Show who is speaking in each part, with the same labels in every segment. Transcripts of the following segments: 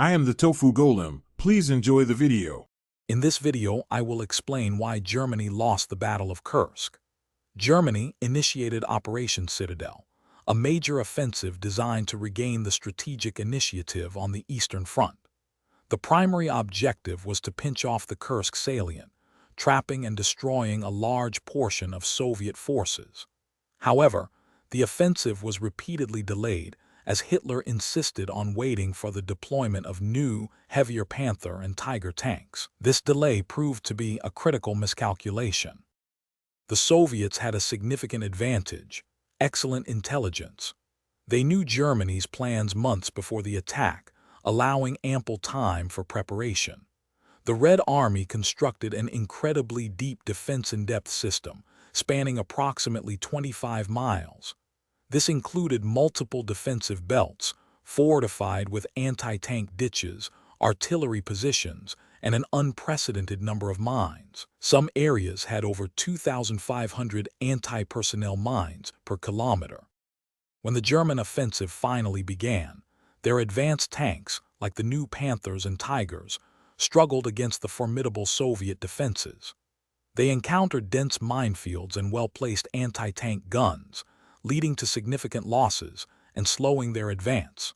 Speaker 1: I am the Tofu Golem. Please enjoy the video.
Speaker 2: In this video, I will explain why Germany lost the Battle of Kursk. Germany initiated Operation Citadel, a major offensive designed to regain the strategic initiative on the Eastern Front. The primary objective was to pinch off the Kursk salient, trapping and destroying a large portion of Soviet forces. However, the offensive was repeatedly delayed as Hitler insisted on waiting for the deployment of new, heavier Panther and Tiger tanks. This delay proved to be a critical miscalculation. The Soviets had a significant advantage: excellent intelligence. They knew Germany's plans months before the attack, allowing ample time for preparation. The Red Army constructed an incredibly deep defense-in-depth system, spanning approximately 25 miles. This included multiple defensive belts, fortified with anti-tank ditches, artillery positions, and an unprecedented number of mines. Some areas had over 2,500 anti-personnel mines per kilometer. When the German offensive finally began, their advanced tanks, like the new Panthers and Tigers, struggled against the formidable Soviet defenses. They encountered dense minefields and well-placed anti-tank guns, leading to significant losses and slowing their advance.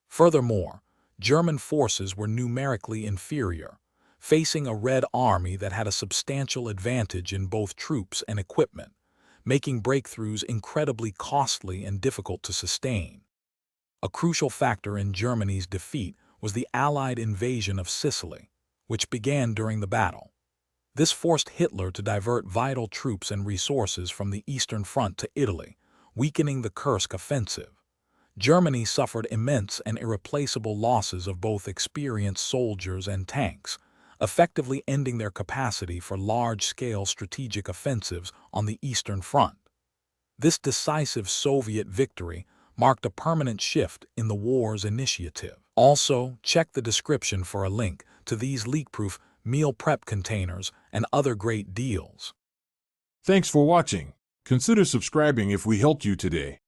Speaker 2: Furthermore, German forces were numerically inferior, facing a Red Army that had a substantial advantage in both troops and equipment, making breakthroughs incredibly costly and difficult to sustain. A crucial factor in Germany's defeat was the Allied invasion of Sicily, which began during the battle. This forced Hitler to divert vital troops and resources from the Eastern Front to Italy, weakening the Kursk offensive. Germany suffered immense and irreplaceable losses of both experienced soldiers and tanks, effectively ending their capacity for large-scale strategic offensives on the Eastern Front. This decisive Soviet victory marked a permanent shift in the war's initiative. Also, check the description for a link to these leak-proof meal prep containers and other great deals.
Speaker 1: Thanks for watching. Consider subscribing if we helped you today.